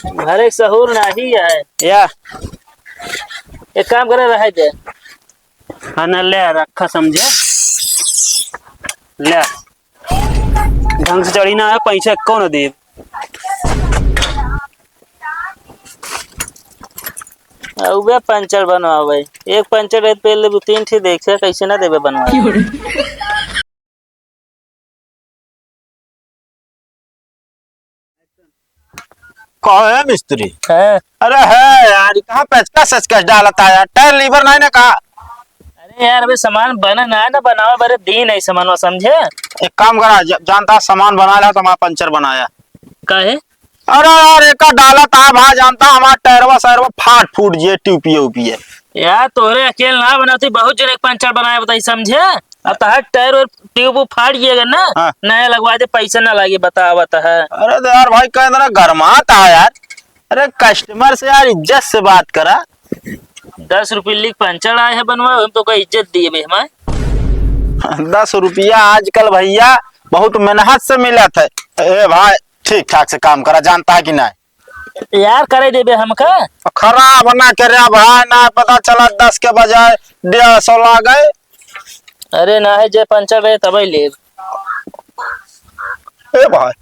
घरे सहूर नहीं है या एक काम करे रह दे। हाँ न ले रखा समझे ले ढंग से चढ़ी ना है पैसा कौन दे। वे पंचर बनवावे एक पंचर रहे पहले दो तीन ठे देखे कैसे ना देवे बनवावे। कौन है मिस्त्री? है अरे है यार कहाँ पेचकस सचकस डाला था यार टायर लीवर नहीं ना कहा। अरे यार अभी सामान बना ना बनाओ बड़े दिन है सामान समझे। एक काम करा जानता सामान बना लिया तो हमारा पंचर बनाया। काहे अरे यार एक डाला था भाई जानता हमारा टायरवा सायरवा फाट फूट जे ट्यूपिए उपिए। यार तोरे अकेले ना बनाती बहुत जन एक पंचर बनाए बताई समझे। अब तो हर टायर और ट्यूब फाड़ गएगा ना। हाँ। नया लगवा दे पैसा ना लगे बता बता है। अरे तो यार भाई कह देना गरमाता है यार। अरे कस्टमर से यार इज्जत से बात करा। 10 रुपये लिख पंचर आए है बनवाए हम तो कोई इज्जत दिए बे हमारे। 10 रुपया आजकल भैया बहुत मेहनत से मिला था। ए भाई ठीक ठाक से काम करा जानता है कि नहीं। यार करे देबे हमका खराब ना करे भाई ना पता चला 10 के बजाय 150 ला गए। अरे ना है जे पंचर रहे तब ले। ए भाई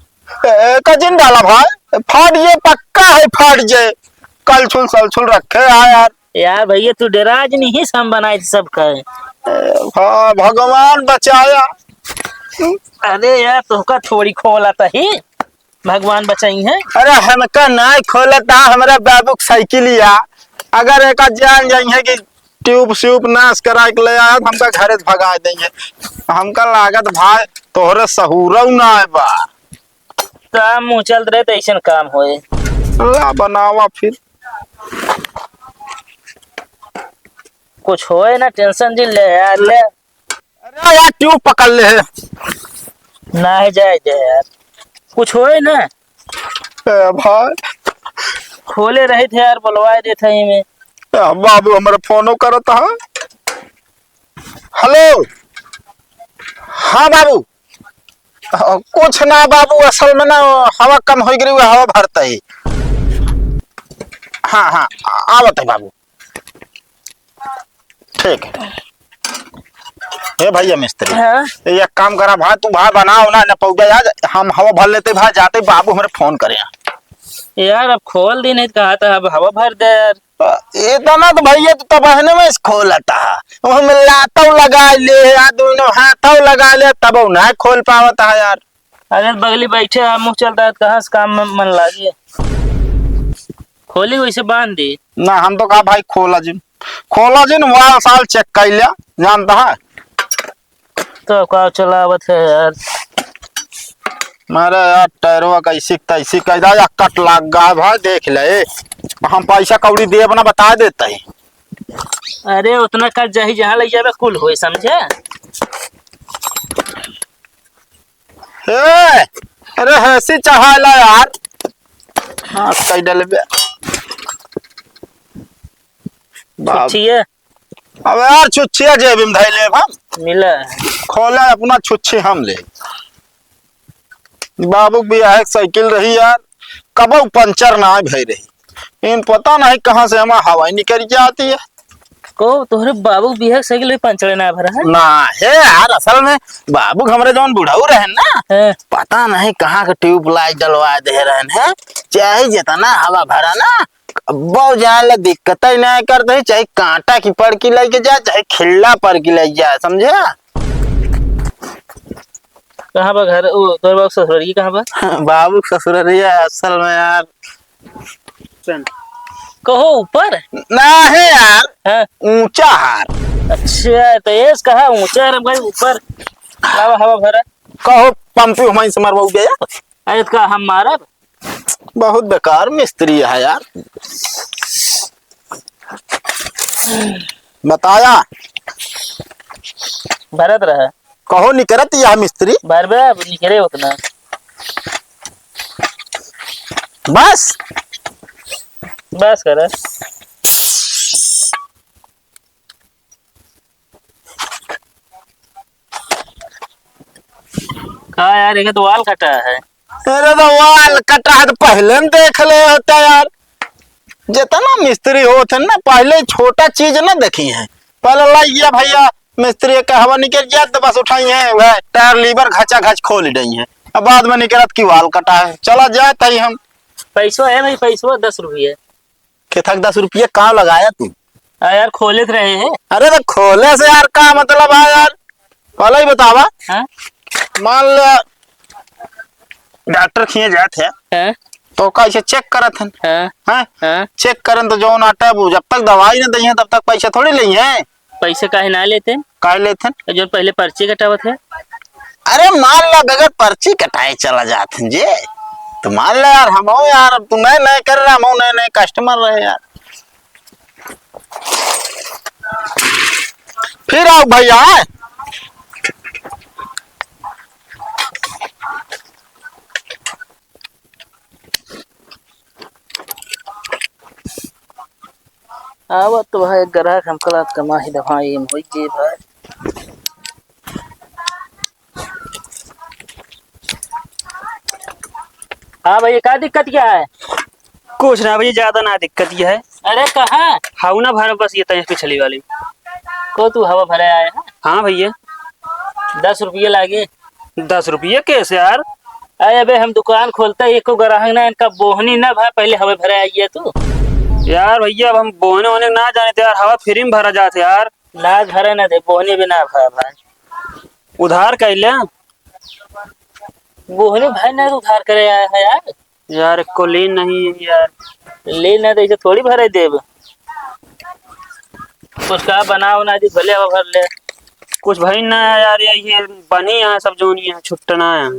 कजिन डाला भाई फाट जे पक्का है फाट जे कल छुल सल छुल रखे है यार। यार भैया तू डराज नहीं हम बनाए थे सब का। हाँ भगवान बचाया। अरे यार तुहका थोड़ी खोला था ही भगवान बचाई है। अरे हमका नहीं खोलता हमारा बाबू साइकिल या अगर एक जान जाई है कि ट्यूब श्यूब नाश करा के ले आया तो हमका घरे से भगा देंगे। हमका लागत भाई तोहरे सहूरऊ ना है बा। तो मुँह चल रहे तो ऐसा काम होए। ला बनावा फिर कुछ होए ना टेंशन जी ले यार ले। अरे यार ट्यूब पकड़ ले है। ना है जाए यार कुछ होए ना। भाई खोले रहे थे यार बुलवाए देते ही में। बाबू हमारा फोनो करता है। हेलो हाँ बाबू कुछ ना बाबू असल में ना हवा कम हो गई हवा भरता है। हाँ हाँ आवत है बाबू ठीक है। ए भैया मिस्त्री हाँ? एक काम करा भाई तू भाई बनाओ ना न पौधा यार हम हवा भर लेते भाई जाते बाबू हमारे फोन करे। यार अब खोल दी नहीं कहा था अब हवा भर दे यार। इतना तो भैया तो तबहने में खोलता है वो मिलाता लगा ले यार दोनों हाथों लगा ले तब ना खोल पावता है यार। अगर बगली बैठे मुँह चलता है कहाँ से काम में मन लागे। खोली वैसे बांध दी ना हम तो कहा भाई खोला जिन वाल साल चेक कर लिया जानता है। तो का चलावत है यार। मेरे यार टायरवा कैसी तैसी कैदा या कट लग गया भाई देख ले हम पैसा कौड़ी दे अपना बता देता है। अरे उतना कर जाही जहाँ ले जावे कुल होए समझे। अरे ऐसी चढ़ाला यार हाँ कई डलबे छुच्छिए अब यार छुच्छिया जेब में धैले हम मिला खोले अपना छुच्छी हम ले। बाबू भी आए साइकिल रही यार कब पंचर ना भई रही इन पता नहीं कहाँ से हमारा हवाई निकल के आती है। को तोहरे बाबू बिहार साइकिल में पंचर ना भरा है ना है यार असल में बाबू हमारे जौन बुढ़ाऊ रहे ना है? पता नहीं कहाँ का ट्यूब लाइट डलवा दे रहे हैं चाहे जितना हवा भरा ना बहुत ज्यादा दिक्कत ही नहीं करते चाहे कांटा की पड़ की लेके जाए चाहे खिल्ला पड़ की ले जाए समझे। कहाँ पर घर तोहरे बाबू ससुरारी कहाँ पर। बाबू ससुरारी असल में यार कहो ऊपर ना है यार है? ऊंचा हार। अच्छा तो ये कहा ऊंचा है भाई ऊपर हवा हवा भरा। कहो पंपी हमारी से मरवा गया। अरे का हम मारा बहुत बेकार मिस्त्री है यार बताया भरत रहा कहो निकरत यह मिस्त्री बार बार निकले उतना बस बस कर। कहा यार एक तो वाल कटा है अरे तो वाल कटा है तो पहले न देख ले होता यार। जितना मिस्त्री होते ना पहले छोटा चीज ना देखी है। पहले लाई गया भैया मिस्त्री का हवा निकल गया तो बस उठाई है वह टायर लीवर घचा घच खोल रही है। अब बाद में निकलत की वाल कटा है चला जाता ही हम। पैसो है भाई, पैसो 10 रुपये। के थक 10 रुपये कहाँ लगाया तू? यार खोले रहे हैं। अरे तो खोले से यार का मतलब है यार? पहले ही बतावा। हाँ मान लिया डॉक्टर खिए जाते हाँ तो कैसे चेक करत हन हाँ हैं? हाँ। चेक करन तो जो नाटा जब तक दवाई न दी है तब तक पैसे थोड़ी ली है। पैसे काहे ना लेते? काय लेते हैं? जो पहले पर्ची कटावत है। अरे मान ला बगैर पर्ची कटाए चला जाते हैं जे। तो मान ला यार हम हो यार तू नए नए कर रहा हम नए नए कस्टमर रहे यार। फिर आओ भैया। आवत तो भाई ग्राहक हम कलात कमा ही दवाई हम होई जे भाई। हाँ भैया क्या दिक्कत क्या है? कुछ ना भैया, ज्यादा ना दिक्कत ये है। अरे कहाँ हाउ ना भर बस ये तय पिछली वाली। को तू हवा भरे आया है? हाँ भैया 10 रुपये लागे। 10 रुपये कैसे यार? अरे अबे हम दुकान खोलते ही एको ग्राहक ना इनका बोहनी ना भाई पहले हवा भरे आइए तू। यार भैया अब हम बोने होने ना जाने थे यार, हवा फ्री में भरा जाते यार। लाज भरे ना दे बोहनी भी ना भरा भाई। उधार कर ले बोहनी भाई ना उधार करे आया है यार। यार को लेन नहीं है यार। ले ना दे थोड़ी भरे देब। कुछ का बनाओ ना जी भले हवा भर ले। कुछ भाई ना है यार, ये बनी है सब जोनी है छुट्टना है।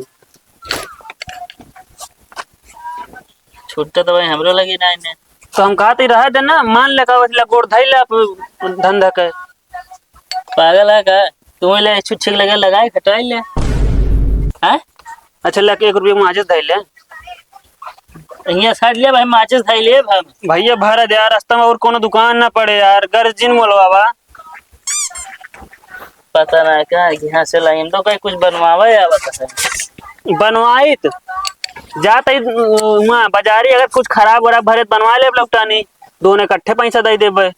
छुट्टा तो भाई हमरो लगी ना इन्हें। तो हम कहते रहे थे ना, मान लगा वैसे गोड़ धैल धंधा के। पागल है का? तुम्हें ले छुट्टी लगे लगाए कटाई ले। हाँ अच्छा लग 1 रुपये माचिस धैल ले। यहाँ साइड ले भाई माचिस खाई ले भाई। भैया भरा दे यार, रास्ता में और कोनो दुकान ना पड़े यार। गर्जिन मोलवावा पता ना क्या यहाँ से लाई हम तो कहीं कुछ बनवावा या बता बनवाई तो जात वहाँ बाजारी अगर कुछ खराब वराब भरे तो बनवा ले लौटानी। दोनों इकट्ठे पैसा दे देबे।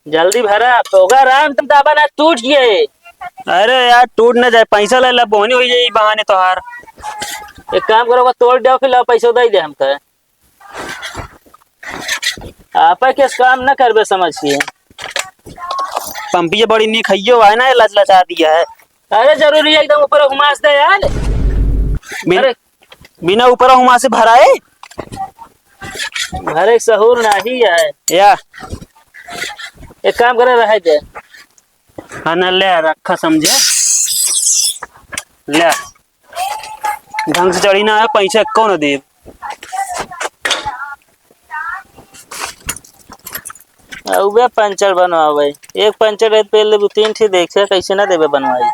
जल्दी भरा होगा राम तुम दाबा ना टूट गए। अरे यार टूट ना जाए, पैसा ले ला बोनी हो जाए बहाने तो हार। एक काम करो तोड़ दो फिर ला पैसा दे दे हमको। आप के काम न करबे समझिए। पंपिया बड़ी नी खइयो है ना, लच लचा दिया है। अरे जरूरी है एकदम ऊपर घुमास दे यार। अरे बिना ऊपर हुमा से भराए भरे सहूर नहीं है या एक काम करे रह दे। हाँ ना ले रखा समझे ले। ढंग से चढ़ी ना है पैसा कौन दे। उबे पंचर बनवावे एक पंचर है पहले 3 ठे देखे कैसे ना देवे बनवाई।